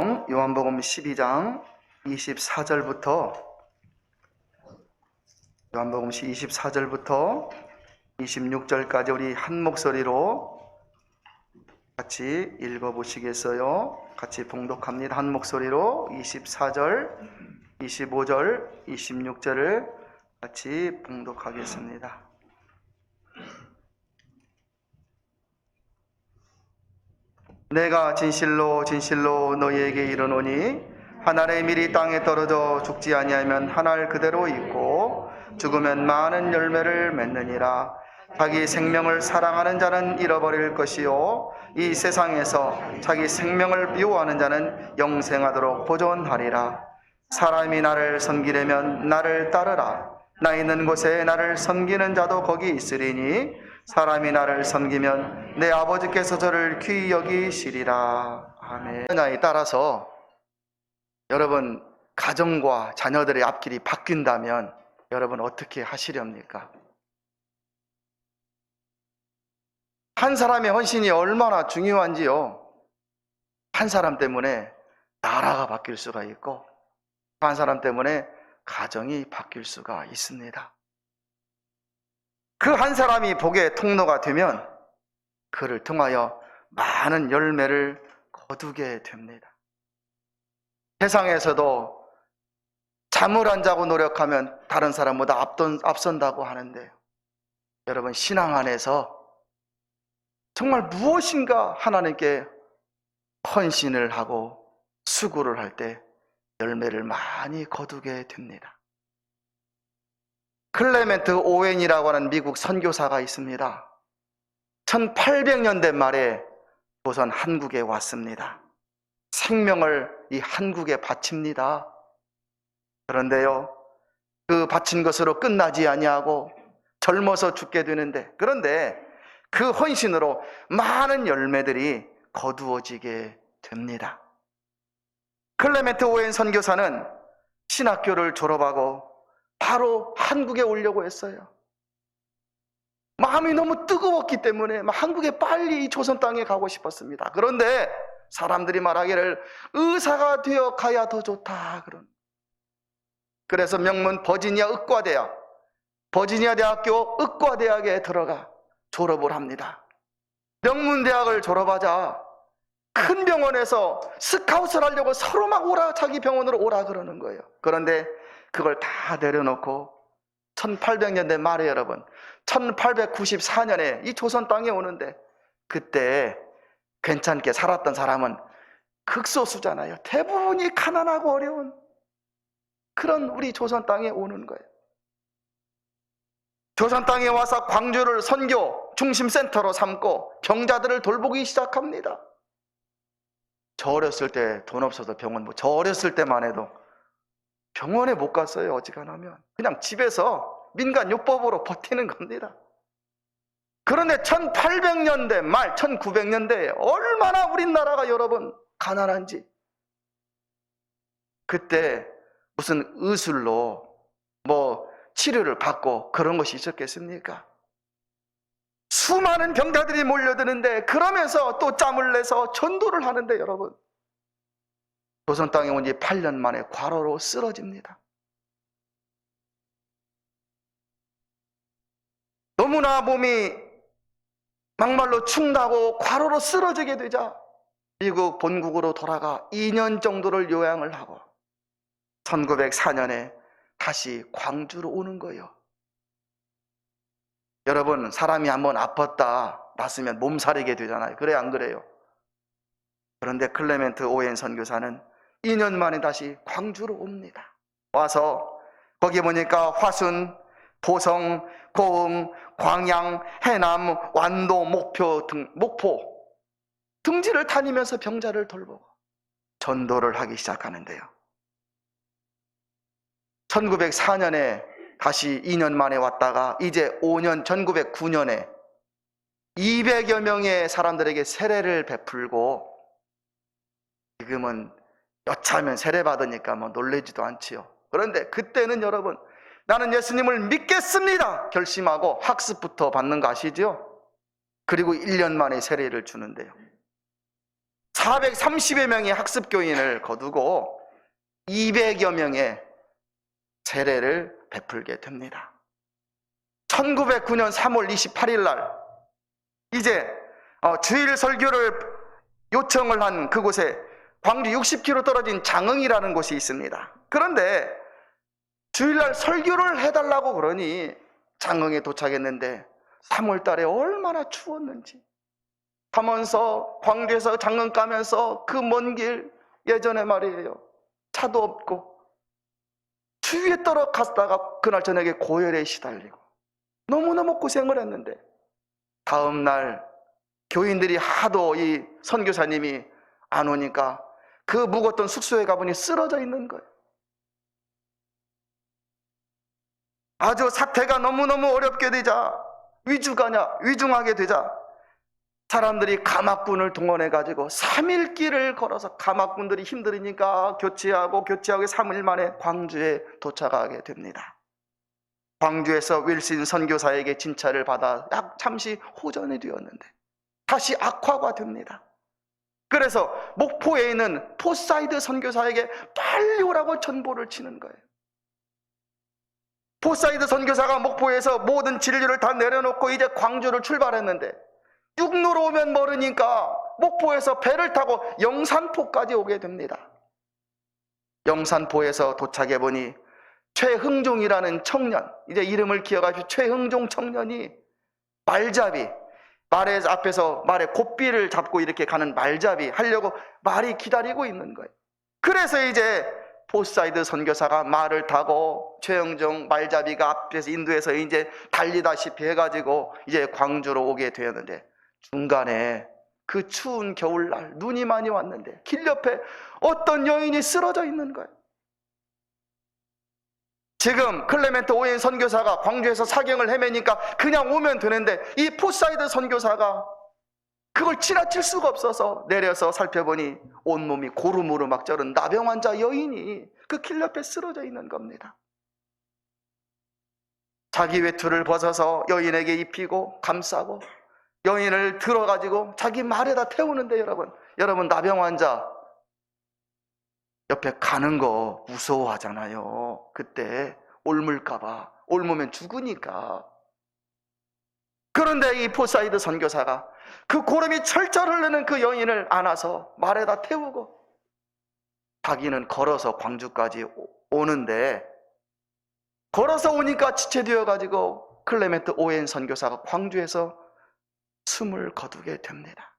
성경 요한복음 12장 24절부터 26절까지 우리 한 목소리로 같이 읽어보시겠어요? 같이 봉독합니다. 한 목소리로 24절, 25절, 26절을 같이 봉독하겠습니다. 내가 진실로 진실로 너희에게 이르노니 한 알의 밀이 땅에 떨어져 죽지 아니하면 한 알 그대로 있고 죽으면 많은 열매를 맺느니라. 자기 생명을 사랑하는 자는 잃어버릴 것이요 이 세상에서 자기 생명을 미워하는 자는 영생하도록 보존하리라. 사람이 나를 섬기려면 나를 따르라. 나 있는 곳에 나를 섬기는 자도 거기 있으리니 사람이 나를 섬기면 내 아버지께서 저를 귀히 여기시리라. 아멘. 나에 따라서 여러분 가정과 자녀들의 앞길이 바뀐다면 여러분 어떻게 하시렵니까? 한 사람의 헌신이 얼마나 중요한지요. 한 사람 때문에 나라가 바뀔 수가 있고 한 사람 때문에 가정이 바뀔 수가 있습니다. 그 한 사람이 복의 통로가 되면 그를 통하여 많은 열매를 거두게 됩니다. 세상에서도 잠을 안 자고 노력하면 다른 사람보다 앞선다고 하는데 여러분 신앙 안에서 정말 무엇인가 하나님께 헌신을 하고 수고를 할 때 열매를 많이 거두게 됩니다. 클레멘트 오웬이라고 하는 미국 선교사가 있습니다. 1800년대 말에 조선 한국에 왔습니다. 생명을 이 한국에 바칩니다. 그런데요, 그 바친 것으로 끝나지 아니하고 젊어서 죽게 되는데, 그런데 그 헌신으로 많은 열매들이 거두어지게 됩니다. 클레멘트 오웬 선교사는 신학교를 졸업하고 바로 한국에 오려고 했어요. 마음이 너무 뜨거웠기 때문에 한국에 빨리 이 조선 땅에 가고 싶었습니다. 그런데 사람들이 말하기를 의사가 되어 가야 더 좋다. 그래서 명문 버지니아 대학교 의과대학에 들어가 졸업을 합니다. 명문대학을 졸업하자 큰 병원에서 스카웃을 하려고 서로 막 오라, 자기 병원으로 오라 그러는 거예요. 그런데 그걸 다 내려놓고 1800년대 말에 여러분 1894년에 이 조선 땅에 오는데 그때 괜찮게 살았던 사람은 극소수잖아요. 대부분이 가난하고 어려운 그런 우리 조선 땅에 오는 거예요. 조선 땅에 와서 광주를 선교 중심센터로 삼고 병자들을 돌보기 시작합니다. 저 어렸을 때 돈 없어서 병원 저 어렸을 때만 해도 병원에 못 갔어요. 어지간하면 그냥 집에서 민간요법으로 버티는 겁니다. 그런데 1800년대 말 1900년대에 얼마나 우리나라가 여러분 가난한지, 그때 무슨 의술로 치료를 받고 그런 것이 있었겠습니까? 수많은 병자들이 몰려드는데 그러면서 또 짬을 내서 전도를 하는데 여러분 조선 땅에 온 지 8년 만에 과로로 쓰러집니다. 너무나 몸이 막말로 축나고 과로로 쓰러지게 되자 미국 본국으로 돌아가 2년 정도를 요양을 하고 1904년에 다시 광주로 오는 거예요. 여러분 사람이 한번 났으면 몸살이게 되잖아요. 그래 안 그래요? 그런데 클레멘트 오웬 선교사는 2년 만에 다시 광주로 옵니다. 와서 거기 보니까 화순, 보성, 고흥, 광양, 해남, 완도, 목포 등지를 다니면서 병자를 돌보고 전도를 하기 시작하는데요. 1904년에 다시 2년 만에 왔다가 이제 5년 1909년에 200여 명의 사람들에게 세례를 베풀고 지금은 여차하면 세례 받으니까 놀라지도 않지요. 그런데 그때는 여러분 나는 예수님을 믿겠습니다 결심하고 학습부터 받는 거 아시죠? 그리고 1년 만에 세례를 주는데요. 430여 명의 학습교인을 거두고 200여 명의 세례를 베풀게 됩니다. 1909년 3월 28일 날 이제 주일 설교를 요청을 한 그곳에 광주 60km 떨어진 장흥이라는 곳이 있습니다. 그런데 주일날 설교를 해달라고 그러니 장흥에 도착했는데 3월 달에 얼마나 추웠는지 가면서 광주에서 장흥 가면서 그 먼 길 예전에 말이에요. 차도 없고 추위에 떨어갔다가 그날 저녁에 고열에 시달리고 너무너무 고생을 했는데 다음 날 교인들이 하도 이 선교사님이 안 오니까 그 묵었던 숙소에 가보니 쓰러져 있는 거예요. 아주 사태가 너무너무 어렵게 되자 위중하게 되자 사람들이 가막군을 동원해가지고 3일 길을 걸어서 가막군들이 힘들으니까 교체하고 3일 만에 광주에 도착하게 됩니다. 광주에서 윌슨 선교사에게 진찰을 받아 잠시 호전이 되었는데 다시 악화가 됩니다. 그래서 목포에 있는 포사이드 선교사에게 빨리 오라고 전보를 치는 거예요. 포사이드 선교사가 목포에서 모든 진료를 다 내려놓고 이제 광주를 출발했는데 육로로 오면 멀으니까 목포에서 배를 타고 영산포까지 오게 됩니다. 영산포에서 도착해 보니 최흥종이라는 청년, 이제 이름을 기억하십시오. 최흥종 청년이 말잡이, 말의 앞에서 말의 고삐를 잡고 이렇게 가는 말잡이 하려고 말이 기다리고 있는 거예요. 그래서 이제 포사이드 선교사가 말을 타고 최흥종 말잡이가 앞에서 인도해서 이제 달리다시피 해가지고 이제 광주로 오게 되었는데 중간에 그 추운 겨울날 눈이 많이 왔는데 길 옆에 어떤 여인이 쓰러져 있는 거예요. 지금 클레멘트 오웬 선교사가 광주에서 사경을 헤매니까 그냥 오면 되는데 이 포사이드 선교사가 그걸 지나칠 수가 없어서 내려서 살펴보니 온몸이 고루무루 막 저런 나병 환자 여인이 그 길 옆에 쓰러져 있는 겁니다. 자기 외투를 벗어서 여인에게 입히고 감싸고 여인을 들어가지고 자기 말에다 태우는데 여러분 나병 환자 옆에 가는 거 무서워하잖아요. 그때 옮을까봐, 옮으면 죽으니까. 그런데 이 포사이드 선교사가 그 고름이 철철 흐르는 그 여인을 안아서 말에다 태우고 자기는 걸어서 광주까지 오는데 걸어서 오니까 지체되어가지고 클레멘트 오웬 선교사가 광주에서 숨을 거두게 됩니다.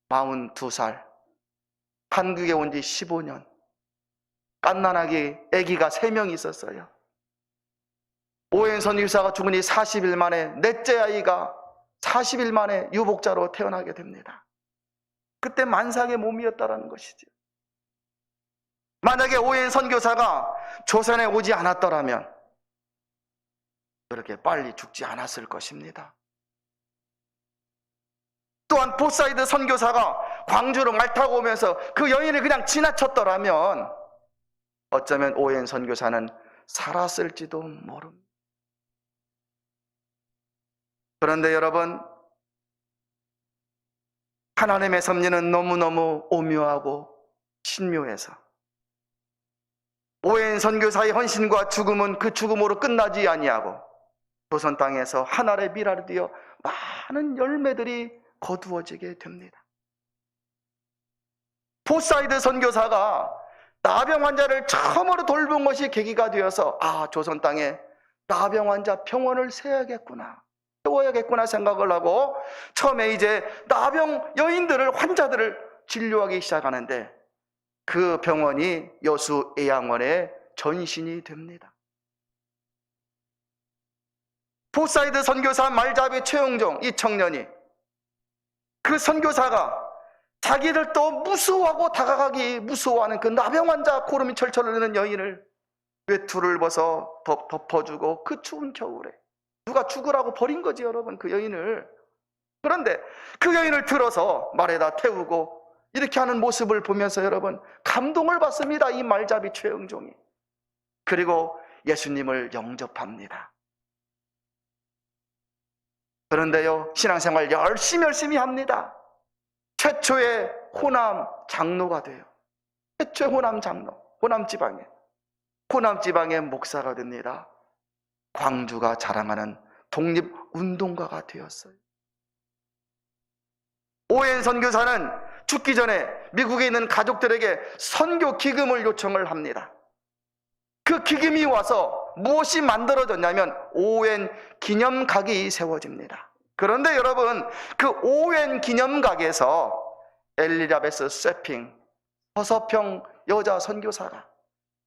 42살, 한국에 온 지 15년, 갓난아기 아기가 3명 있었어요. 오웬 선교사가 죽으니 40일 만에 넷째 아이가 40일 만에 유복자로 태어나게 됩니다. 그때 만삭의 몸이었다는 것이죠. 만약에 오웬 선교사가 조선에 오지 않았더라면 그렇게 빨리 죽지 않았을 것입니다. 또한 포사이드 선교사가 광주로 말 타고 오면서 그 여인을 그냥 지나쳤더라면 어쩌면 오웬 선교사는 살았을지도 모릅니다. 그런데 여러분, 하나님의 섭리는 너무너무 오묘하고 신묘해서 오웬 선교사의 헌신과 죽음은 그 죽음으로 끝나지 아니하고 조선 땅에서 한 알의 밀알이 되어 많은 열매들이 거두어지게 됩니다. 포사이드 선교사가 나병 환자를 처음으로 돌본 것이 계기가 되어서 조선 땅에 나병 환자 병원을 세워야겠구나 생각을 하고 처음에 이제 나병 여인들을 환자들을 진료하기 시작하는데 그 병원이 여수 애양원의 전신이 됩니다. 포사이드 선교사 말잡이 최흥종 이 청년이 그 선교사가 자기들도 무서워하고 다가가기 무서워하는 그 나병 환자 고름이 철철 흐르는 여인을 외투를 벗어 덮어주고 그 추운 겨울에 누가 죽으라고 버린 거지 여러분 그 여인을. 그런데 그 여인을 들어서 말에다 태우고 이렇게 하는 모습을 보면서 여러분 감동을 받습니다. 이 말잡이 최흥종이. 그리고 예수님을 영접합니다. 그런데요 신앙생활 열심히 합니다. 최초의 호남 장로가 돼요. 최초의 호남 장로, 호남 지방의 목사가 됩니다. 광주가 자랑하는 독립운동가가 되었어요. 오웬 선교사는 죽기 전에 미국에 있는 가족들에게 선교 기금을 요청을 합니다. 그 기금이 와서 무엇이 만들어졌냐면 오웬 기념각이 세워집니다. 그런데 여러분, 그 오웬 기념각에서 엘리자베스 쇠핑 서서평 여자 선교사가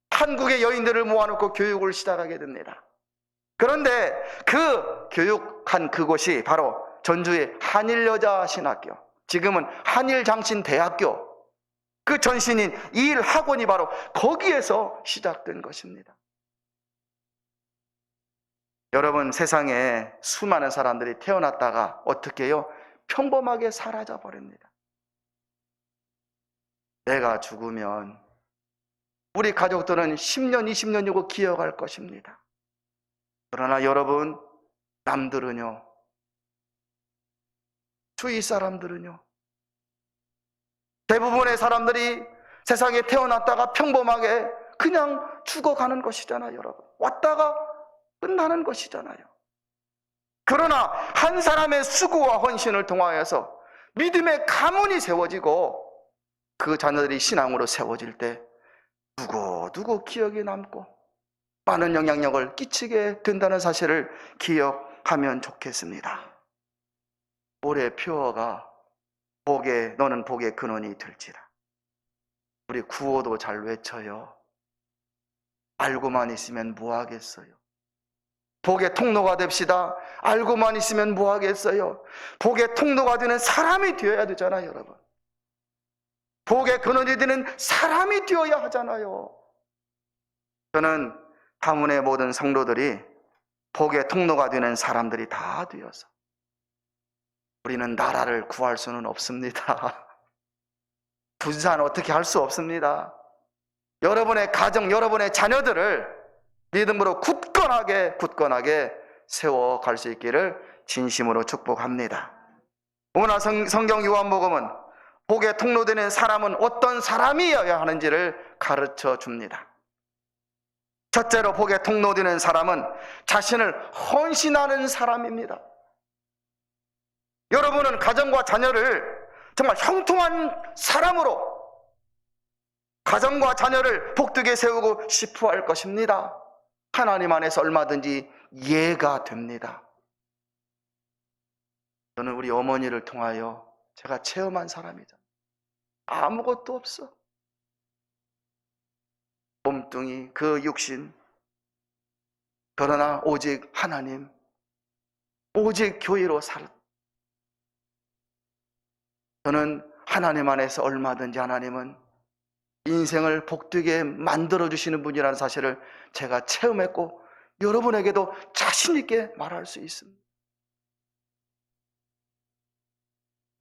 한국의 여인들을 모아놓고 교육을 시작하게 됩니다. 그런데 그 교육한 그곳이 바로 전주의 한일여자신학교, 지금은 한일장신대학교, 그 전신인 일학원이 바로 거기에서 시작된 것입니다. 여러분, 세상에 수많은 사람들이 태어났다가 어떻게 해요? 평범하게 사라져 버립니다. 내가 죽으면 우리 가족들은 10년, 20년이고 기억할 것입니다. 그러나 여러분, 남들은요, 주위 사람들은요, 대부분의 사람들이 세상에 태어났다가 평범하게 그냥 죽어가는 것이잖아요, 여러분. 왔다가 끝나는 것이잖아요. 그러나 한 사람의 수고와 헌신을 통하여서 믿음의 가문이 세워지고 그 자녀들이 신앙으로 세워질 때 누구 기억에 남고 많은 영향력을 끼치게 된다는 사실을 기억하면 좋겠습니다. 올해 표어가 너는 복의 근원이 될지라. 우리 구호도 잘 외쳐요. 알고만 있으면 뭐하겠어요. 복의 통로가 됩시다. 알고만 있으면 뭐하겠어요. 복의 통로가 되는 사람이 되어야 되잖아요, 여러분. 복의 근원이 되는 사람이 되어야 하잖아요. 저는 가문의 모든 성도들이 복의 통로가 되는 사람들이 다 되어서 우리는 나라를 구할 수는 없습니다. 분산 어떻게 할 수 없습니다. 여러분의 가정, 여러분의 자녀들을 믿음으로 굳건하게 세워갈 수 있기를 진심으로 축복합니다. 오늘 성경 요한복음은 복의 통로되는 사람은 어떤 사람이어야 하는지를 가르쳐 줍니다. 첫째로 복의 통로되는 사람은 자신을 헌신하는 사람입니다. 여러분은 가정과 자녀를 정말 형통한 사람으로 가정과 자녀를 복되게 세우고 싶어 할 것입니다. 하나님 안에서 얼마든지 이해가 됩니다. 저는 우리 어머니를 통하여 제가 체험한 사람이잖아요. 아무것도 없어. 몸뚱이, 그 육신. 그러나 오직 하나님, 오직 교회로 살았다. 저는 하나님 안에서 얼마든지 하나님은 인생을 복되게 만들어주시는 분이라는 사실을 제가 체험했고 여러분에게도 자신 있게 말할 수 있습니다.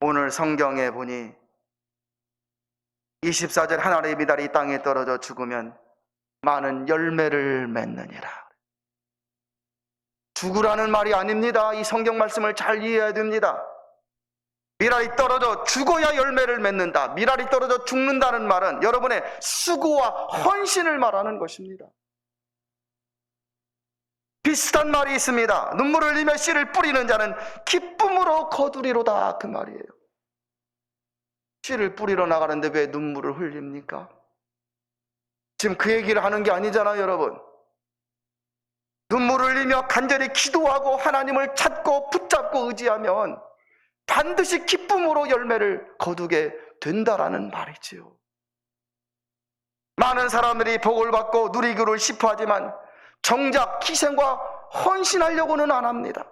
오늘 성경에 보니 24절 하나님의 미달이 땅에 떨어져 죽으면 많은 열매를 맺느니라. 죽으라는 말이 아닙니다. 이 성경 말씀을 잘 이해해야 됩니다. 미랄이 떨어져 죽어야 열매를 맺는다. 미랄이 떨어져 죽는다는 말은 여러분의 수고와 헌신을 말하는 것입니다. 비슷한 말이 있습니다. 눈물을 흘리며 씨를 뿌리는 자는 기쁨으로 거두리로다, 그 말이에요. 씨를 뿌리러 나가는데 왜 눈물을 흘립니까? 지금 그 얘기를 하는 게 아니잖아요, 여러분. 눈물을 흘리며 간절히 기도하고 하나님을 찾고 붙잡고 의지하면 반드시 기쁨으로 열매를 거두게 된다라는 말이지요. 많은 사람들이 복을 받고 누리기를 싶어하지만 정작 희생과 헌신하려고는 안 합니다.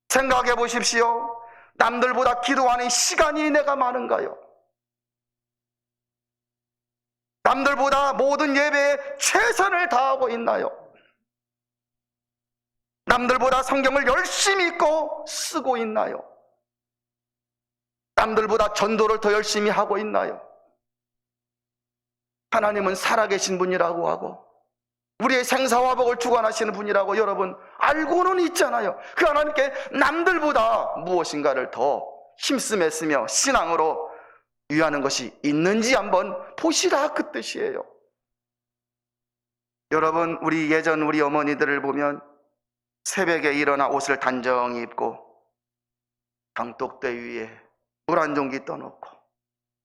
생각해 보십시오. 남들보다 기도하는 시간이 내가 많은가요? 남들보다 모든 예배에 최선을 다하고 있나요? 남들보다 성경을 열심히 읽고 쓰고 있나요? 남들보다 전도를 더 열심히 하고 있나요? 하나님은 살아계신 분이라고 하고 우리의 생사화복을 주관하시는 분이라고 여러분 알고는 있잖아요. 그 하나님께 남들보다 무엇인가를 더 힘쓰며 신앙으로 위하는 것이 있는지 한번 보시라, 그 뜻이에요. 여러분, 우리 예전 우리 어머니들을 보면 새벽에 일어나 옷을 단정히 입고 장독대 위에 물 한 종기 떠놓고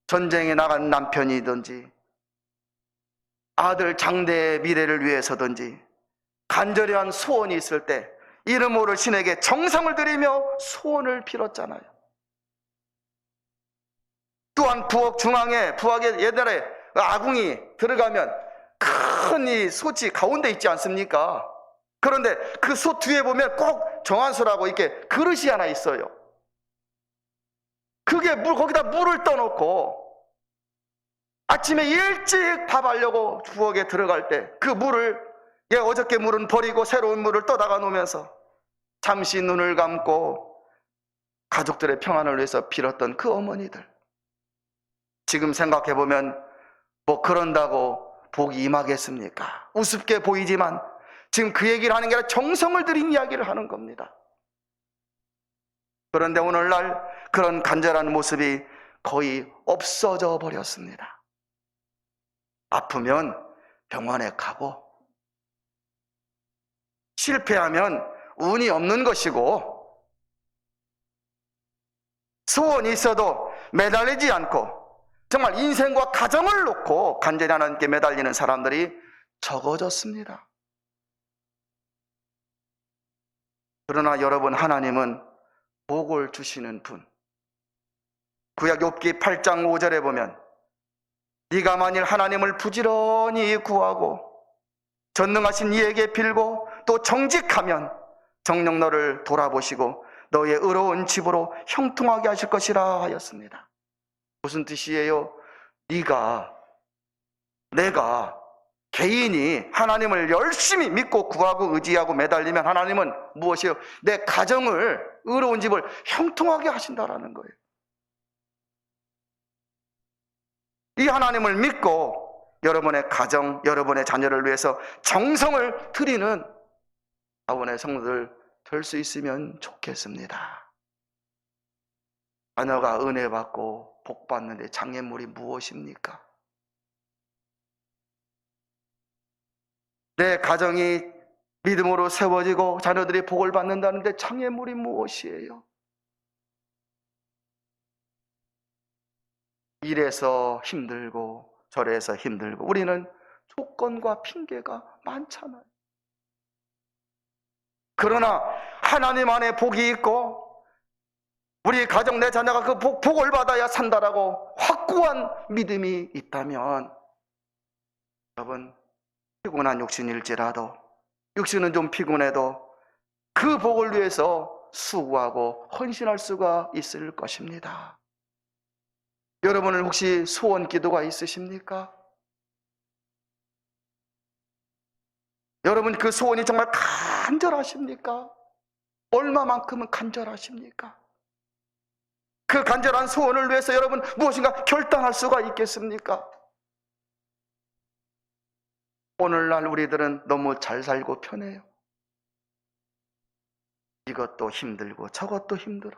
전쟁에 나간 남편이든지 아들 장대의 미래를 위해서든지 간절히 한 소원이 있을 때 이름 모를 신에게 정성을 들이며 소원을 빌었잖아요. 또한 부엌 중앙에, 부엌에 옛날에 아궁이 들어가면 큰 이 솥이 가운데 있지 않습니까? 그런데 그 솥 뒤에 보면 꼭 정한수라고 이렇게 그릇이 하나 있어요. 그게 거기다 물을 떠놓고 아침에 일찍 밥하려고 부엌에 들어갈 때 그 물을, 어저께 물은 버리고 새로운 물을 떠다가 놓으면서 잠시 눈을 감고 가족들의 평안을 위해서 빌었던 그 어머니들, 지금 생각해보면 뭐 그런다고 복이 임하겠습니까? 우습게 보이지만 지금 그 얘기를 하는 게 아니라 정성을 들인 이야기를 하는 겁니다. 그런데 오늘날 그런 간절한 모습이 거의 없어져 버렸습니다. 아프면 병원에 가고 실패하면 운이 없는 것이고 소원이 있어도 매달리지 않고 정말 인생과 가정을 놓고 간절히 하나님께 매달리는 사람들이 적어졌습니다. 그러나 여러분, 하나님은 복을 주시는 분. 구약 욥기 8장 5절에 보면 네가 만일 하나님을 부지런히 구하고 전능하신 이에게 빌고 또 정직하면 정녕 너를 돌아보시고 너의 의로운 집으로 형통하게 하실 것이라 하였습니다. 무슨 뜻이에요? 내가 개인이 하나님을 열심히 믿고 구하고 의지하고 매달리면 하나님은 무엇이에요? 내 가정을, 의로운 집을 형통하게 하신다라는 거예요. 이 하나님을 믿고 여러분의 가정, 여러분의 자녀를 위해서 정성을 들이는 아버지의 성도들 될 수 있으면 좋겠습니다. 자녀가 은혜 받고 복 받는데 장애물이 무엇입니까? 내 가정이 믿음으로 세워지고 자녀들이 복을 받는다는데 장애물이 무엇이에요? 이래서 힘들고 저래서 힘들고 우리는 조건과 핑계가 많잖아요. 그러나 하나님 안에 복이 있고 우리 가정, 내 자녀가 그 복을 받아야 산다라고 확고한 믿음이 있다면 여러분, 피곤한 육신일지라도, 육신은 좀 피곤해도 그 복을 위해서 수고하고 헌신할 수가 있을 것입니다. 여러분은 혹시 소원 기도가 있으십니까? 여러분, 그 소원이 정말 간절하십니까? 얼마만큼은 간절하십니까? 그 간절한 소원을 위해서 여러분 무엇인가 결단할 수가 있겠습니까? 오늘날 우리들은 너무 잘 살고 편해요. 이것도 힘들고 저것도 힘들어.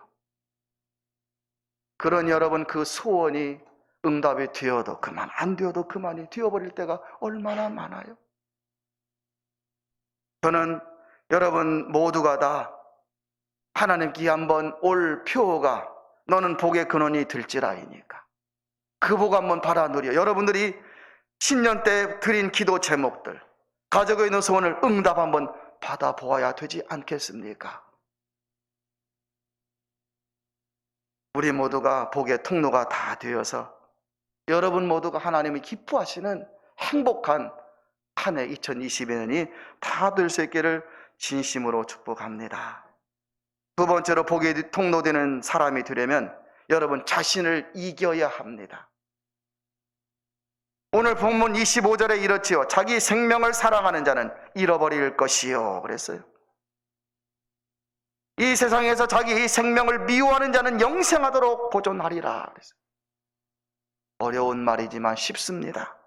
그런 여러분, 그 소원이 응답이 되어도 그만, 안 되어도 그만이 되어버릴 때가 얼마나 많아요. 저는 여러분 모두가 다 하나님께 한번 올 표가 너는 복의 근원이 될지라이니까 그 복 한번 받아 누려. 여러분들이 신년 때 드린 기도 제목들, 가지고 있는 소원을 응답 한번 받아 보아야 되지 않겠습니까? 우리 모두가 복의 통로가 다 되어서 여러분 모두가 하나님이 기뻐하시는 행복한 한 해 2022년이 다 될 수 있기를 진심으로 축복합니다. 두 번째로 복의 통로되는 사람이 되려면 여러분 자신을 이겨야 합니다. 오늘 본문 25절에 이렇지요. 자기 생명을 사랑하는 자는 잃어버릴 것이요 그랬어요. 이 세상에서 자기 생명을 미워하는 자는 영생하도록 보존하리라 그랬어요. 어려운 말이지만 쉽습니다.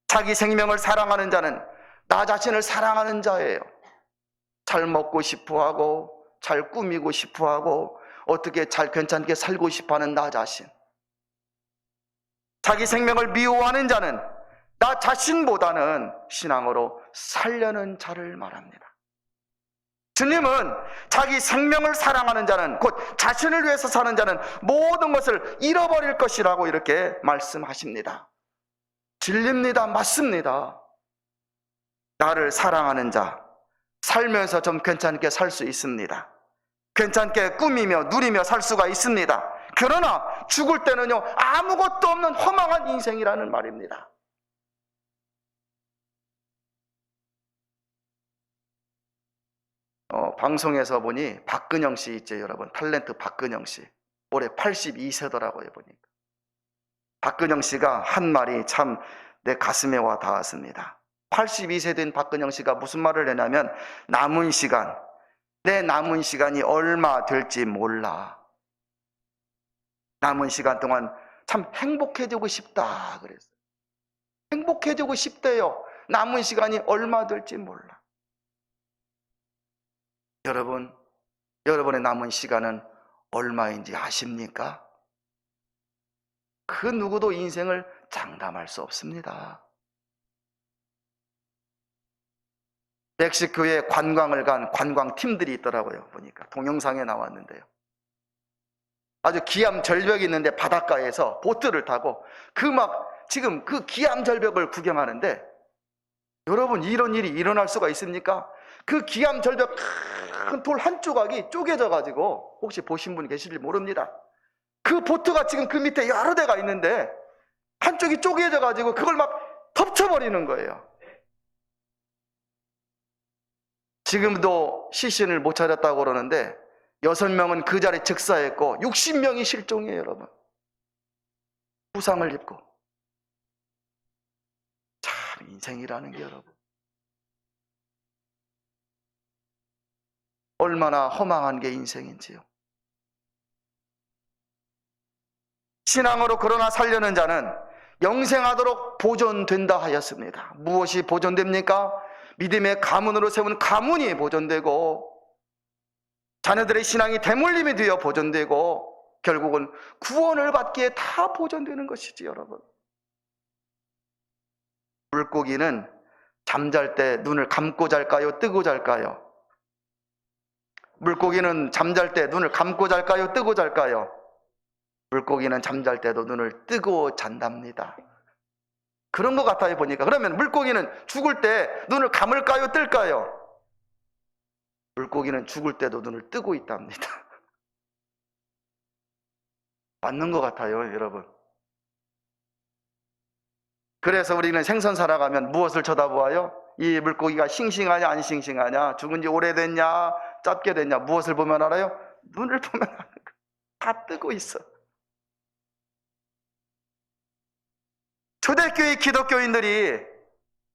자기 생명을 사랑하는 자는 나 자신을 사랑하는 자예요. 잘 먹고 싶어하고 잘 꾸미고 싶어하고 어떻게 잘 괜찮게 살고 싶어하는 나 자신, 자기 생명을 미워하는 자는 나 자신보다는 신앙으로 살려는 자를 말합니다. 주님은 자기 생명을 사랑하는 자는, 곧 자신을 위해서 사는 자는 모든 것을 잃어버릴 것이라고 이렇게 말씀하십니다. 진리입니다. 맞습니다. 나를 사랑하는 자, 살면서 좀 괜찮게 살 수 있습니다. 괜찮게 꾸미며 누리며 살 수가 있습니다. 그러나 죽을 때는요, 아무것도 없는 허망한 인생이라는 말입니다. 방송에서 보니 박근영 씨 있죠, 여러분. 탤런트 박근영 씨. 올해 82세더라고요, 보니까. 박근영 씨가 한 말이 참 내 가슴에 와 닿았습니다. 82세 된 박근영 씨가 무슨 말을 했냐면, 남은 시간, 내 남은 시간이 얼마 될지 몰라. 남은 시간 동안 참 행복해지고 싶다 그랬어요. 행복해지고 싶대요. 남은 시간이 얼마 될지 몰라. 여러분, 여러분의 남은 시간은 얼마인지 아십니까? 그 누구도 인생을 장담할 수 없습니다. 멕시코에 관광을 간 관광팀들이 있더라고요. 보니까 동영상에 나왔는데요. 아주 기암절벽이 있는데 바닷가에서 보트를 타고 지금 그 기암절벽을 구경하는데, 여러분, 이런 일이 일어날 수가 있습니까? 그 기암절벽 큰 돌 한 조각이 쪼개져 가지고, 혹시 보신 분 계실지 모릅니다. 그 보트가 지금 그 밑에 여러 대가 있는데 한쪽이 쪼개져 가지고 그걸 막 덮쳐버리는 거예요. 지금도 시신을 못 찾았다고 그러는데 6명은 그 자리에 즉사했고 60명이 실종이에요, 여러분. 부상을 입고. 참, 인생이라는 게 여러분, 얼마나 허망한 게 인생인지요. 신앙으로 그러나 살려는 자는 영생하도록 보존된다 하였습니다. 무엇이 보존됩니까? 믿음의 가문으로 세운 가문이 보존되고, 자녀들의 신앙이 대물림이 되어 보존되고, 결국은 구원을 받기에 다 보존되는 것이지, 여러분. 물고기는 잠잘 때 눈을 감고 잘까요? 뜨고 잘까요? 물고기는 잠잘 때 눈을 감고 잘까요? 뜨고 잘까요? 물고기는 잠잘 때도 눈을 뜨고 잔답니다. 그런 것 같아요, 보니까. 그러면 물고기는 죽을 때 눈을 감을까요? 뜰까요? 물고기는 죽을 때도 눈을 뜨고 있답니다. 맞는 것 같아요, 여러분. 그래서 우리는 생선 살아가면 무엇을 쳐다보아요? 이 물고기가 싱싱하냐 안 싱싱하냐, 죽은 지 오래됐냐 짧게 됐냐, 무엇을 보면 알아요? 눈을 보면 아는 거예요. 다 뜨고 있어. 초대교회 기독교인들이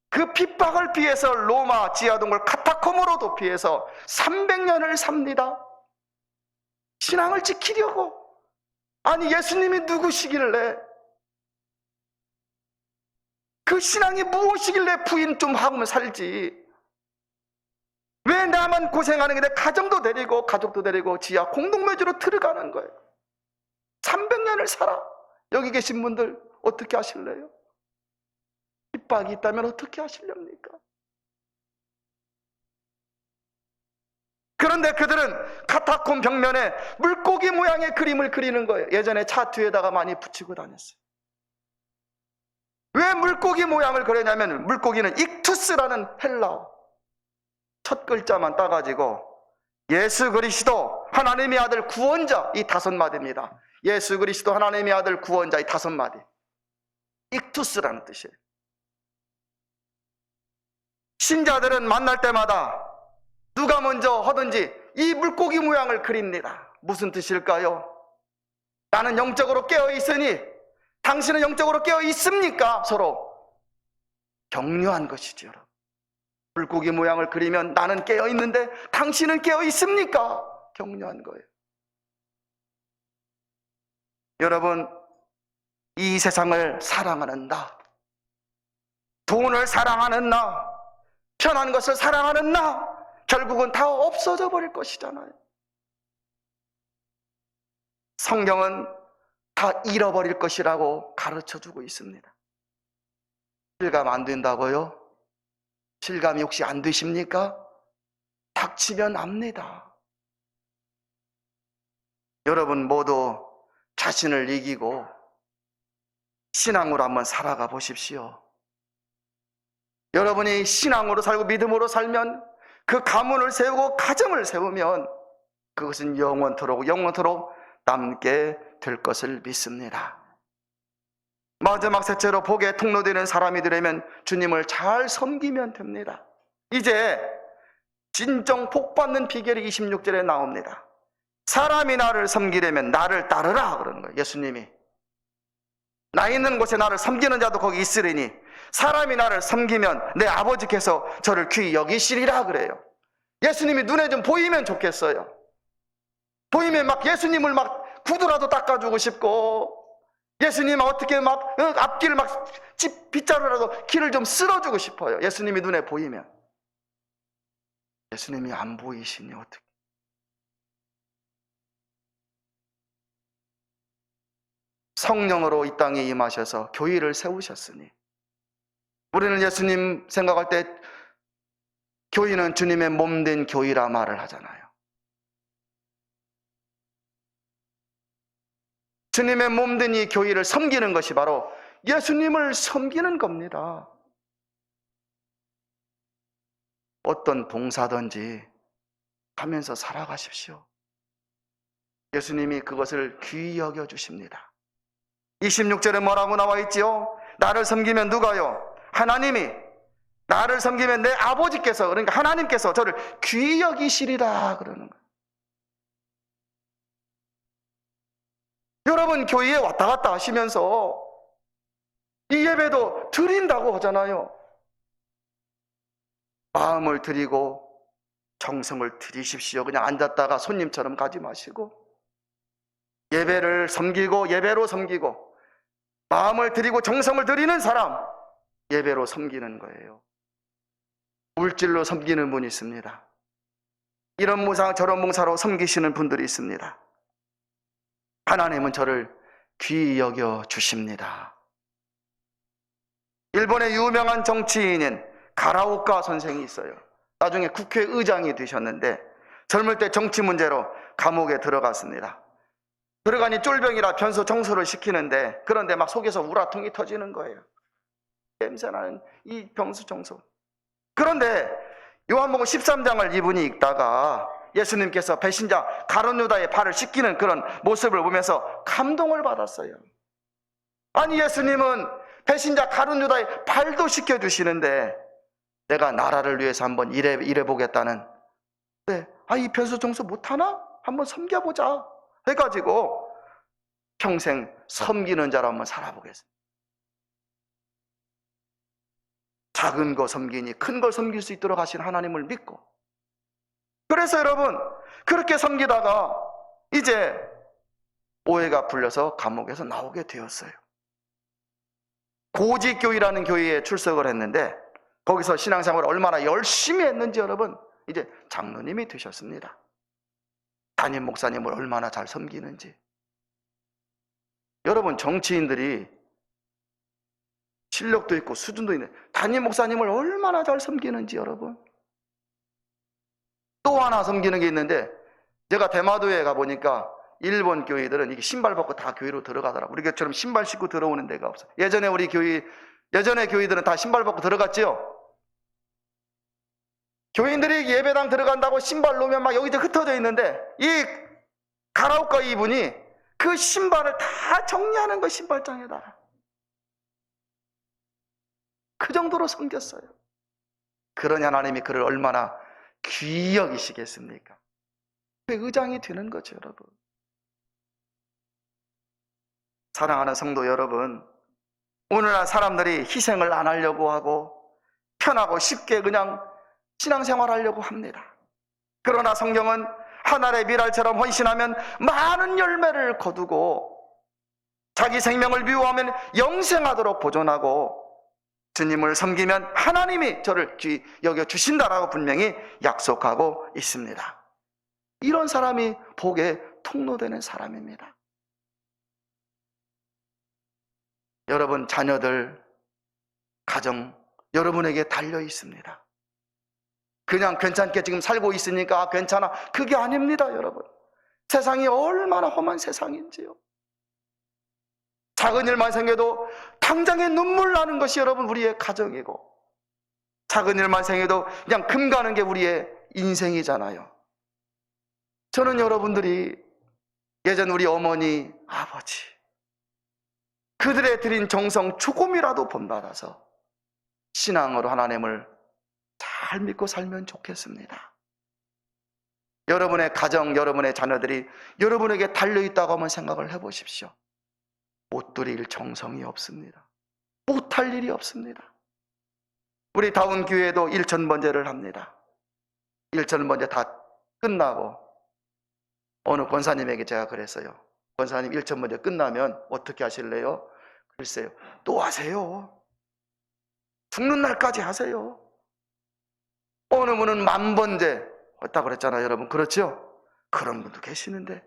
그 핍박을 피해서 로마 지하동굴 카타콤으로 도피해서 300년을 삽니다. 신앙을 지키려고. 아니, 예수님이 누구시길래, 그 신앙이 무엇이길래 부인 좀 하면 살지, 왜 나만 고생하는 게, 내 가정도 데리고 가족도 데리고 지하 공동묘지로 들어가는 거예요. 300년을 살아. 여기 계신 분들 어떻게 하실래요? 핍박이 있다면 어떻게 하시렵니까? 그런데 그들은 카타콤 벽면에 물고기 모양의 그림을 그리는 거예요. 예전에 차 뒤에다가 많이 붙이고 다녔어요. 왜 물고기 모양을 그리냐면, 물고기는 익투스라는 헬라어 첫 글자만 따가지고 예수 그리스도 하나님의 아들 구원자, 이 5마디입니다. 예수 그리스도 하나님의 아들 구원자, 이 5마디. 익투스라는 뜻이에요. 신자들은 만날 때마다 누가 먼저 하든지 이 물고기 모양을 그립니다. 무슨 뜻일까요? 나는 영적으로 깨어 있으니 당신은 영적으로 깨어 있습니까? 서로 격려한 것이죠, 여러분. 물고기 모양을 그리면 나는 깨어 있는데 당신은 깨어 있습니까? 격려한 거예요. 여러분, 이 세상을 사랑하는 나, 돈을 사랑하는 나, 편한 것을 사랑하는 나, 결국은 다 없어져 버릴 것이잖아요. 성경은 다 잃어버릴 것이라고 가르쳐주고 있습니다. 실감 안 된다고요? 실감이 혹시 안 되십니까? 닥치면 압니다. 여러분 모두 자신을 이기고 신앙으로 한번 살아가 보십시오. 여러분이 신앙으로 살고 믿음으로 살면, 그 가문을 세우고 가정을 세우면 그것은 영원토록 남게 될 것을 믿습니다. 마지막 셋째로 복에 통로되는 사람이 되려면 주님을 잘 섬기면 됩니다. 이제 진정 복 받는 비결이 26절에 나옵니다. 사람이 나를 섬기려면 나를 따르라 그러는 거예요. 예수님이 나 있는 곳에 나를 섬기는 자도 거기 있으리니 사람이 나를 섬기면 내 아버지께서 저를 귀히 여기시리라 그래요. 예수님이 눈에 좀 보이면 좋겠어요. 보이면 막 예수님을 막 구두라도 닦아주고 싶고, 예수님 어떻게 막 앞길을 막 빗자루라도 길을 좀 쓸어주고 싶어요. 예수님이 눈에 보이면. 예수님이 안 보이시니 어떻게? 성령으로 이 땅에 임하셔서 교회를 세우셨으니, 우리는 예수님 생각할 때 교회는 주님의 몸된 교회라 말을 하잖아요. 주님의 몸된 이 교회를 섬기는 것이 바로 예수님을 섬기는 겁니다. 어떤 봉사든지 하면서 살아가십시오. 예수님이 그것을 귀히 여겨 주십니다. 26절에 뭐라고 나와 있지요? 나를 섬기면 누가요? 하나님이. 나를 섬기면 내 아버지께서, 그러니까 하나님께서 저를 귀히 여기시리라 그러는 거예요. 여러분 교회에 왔다 갔다 하시면서 이 예배도 드린다고 하잖아요. 마음을 드리고 정성을 드리십시오. 그냥 앉았다가 손님처럼 가지 마시고, 예배를 섬기고 예배로 섬기고 마음을 드리고 정성을 드리는 사람, 예배로 섬기는 거예요. 물질로 섬기는 분이 있습니다. 이런 무상 저런 봉사로 섬기시는 분들이 있습니다. 하나님은 저를 귀히 여겨 주십니다. 일본의 유명한 정치인인 가라오카 선생이 있어요. 나중에 국회의장이 되셨는데 젊을 때 정치 문제로 감옥에 들어갔습니다. 들어가니 쫄병이라 변소 청소를 시키는데, 그런데 막 속에서 우라통이 터지는 거예요. 냄새나는 이 변소 청소. 그런데 요한복음 13장을 이분이 읽다가 예수님께서 배신자 가룟유다의 발을 씻기는 그런 모습을 보면서 감동을 받았어요. 아니 예수님은 배신자 가룟유다의 발도 씻겨주시는데 내가 나라를 위해서 한번 일해보겠다는, 네, 이 변소 청소 못하나? 한번 섬겨보자 해가지고 평생 섬기는 자로 한번 살아보겠습니다. 작은 거 섬기니 큰 걸 섬길 수 있도록 하신 하나님을 믿고, 그래서 여러분 그렇게 섬기다가 이제 오해가 풀려서 감옥에서 나오게 되었어요. 고지교회라는 교회에 출석을 했는데 거기서 신앙생활을 얼마나 열심히 했는지 여러분 이제 장로님이 되셨습니다. 담임 목사님을 얼마나 잘 섬기는지. 여러분 정치인들이 실력도 있고 수준도 있는 담임 목사님을 얼마나 잘 섬기는지 여러분. 또 하나 섬기는 게 있는데, 제가 대마도에 가보니까 일본 교회들은 이게 신발 벗고 다 교회로 들어가더라고요. 우리처럼 신발 신고 들어오는 데가 없어요. 예전에 교회들은 다 신발 벗고 들어갔지요. 교인들이 예배당 들어간다고 신발 놓으면 막 여기저기 흩어져 있는데, 이 가라오카 이분이 그 신발을 다 정리하는 거, 신발장에다가. 그 정도로 섬겼어요. 그러니 하나님이 그를 얼마나 귀히 여기시겠습니까? 그 의장이 되는 거죠, 여러분. 사랑하는 성도 여러분, 오늘날 사람들이 희생을 안 하려고 하고 편하고 쉽게 그냥 신앙생활 하려고 합니다. 그러나 성경은 하늘의 미랄처럼 헌신하면 많은 열매를 거두고 자기 생명을 미워하면 영생하도록 보존하고 주님을 섬기면 하나님이 저를 귀히 여겨주신다라고 분명히 약속하고 있습니다. 이런 사람이 복의 통로되는 사람입니다. 여러분 자녀들, 가정 여러분에게 달려 있습니다. 그냥 괜찮게 지금 살고 있으니까 괜찮아, 그게 아닙니다. 여러분, 세상이 얼마나 험한 세상인지요. 작은 일만 생겨도 당장에 눈물 나는 것이 여러분 우리의 가정이고, 작은 일만 생겨도 그냥 금 가는 게 우리의 인생이잖아요. 저는 여러분들이 예전 우리 어머니, 아버지 그들의 드린 정성 조금이라도 본받아서 신앙으로 하나님을 잘 믿고 살면 좋겠습니다. 여러분의 가정, 여러분의 자녀들이 여러분에게 달려있다고 한번 생각을 해보십시오. 못 드릴 정성이 없습니다. 못할 일이 없습니다. 우리 다운교회도 일천번제를 합니다. 일천번제 다 끝나고 어느 권사님에게 제가 그랬어요. 권사님, 일천번제 끝나면 어떻게 하실래요? 글쎄요, 또 하세요. 죽는 날까지 하세요. 어느 분은 만번제 했다고 그랬잖아요. 여러분, 그렇죠? 그런 분도 계시는데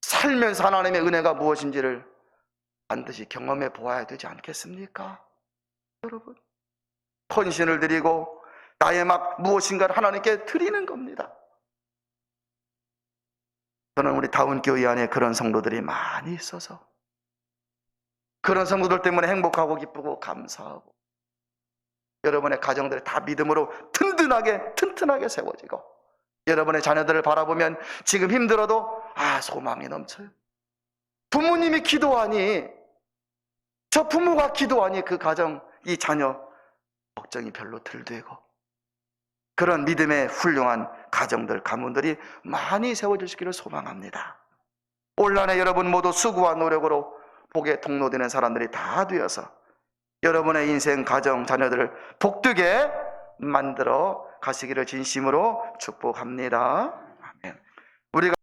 살면서 하나님의 은혜가 무엇인지를 반드시 경험해 보아야 되지 않겠습니까? 여러분, 헌신을 드리고 나의 막 무엇인가를 하나님께 드리는 겁니다. 저는 우리 다운교회 안에 그런 성도들이 많이 있어서 그런 성도들 때문에 행복하고 기쁘고 감사하고, 여러분의 가정들이 다 믿음으로 든든하게 튼튼하게 세워지고, 여러분의 자녀들을 바라보면 지금 힘들어도 소망이 넘쳐요. 부모님이 기도하니, 저 부모가 기도하니 그 가정, 이 자녀 걱정이 별로 덜 되고, 그런 믿음의 훌륭한 가정들, 가문들이 많이 세워주시기를 소망합니다. 올 한해 여러분 모두 수고와 노력으로 복의 통로되는 사람들이 다 되어서 여러분의 인생, 가정, 자녀들을 복되게 만들어 가시기를 진심으로 축복합니다. 아멘. 우리가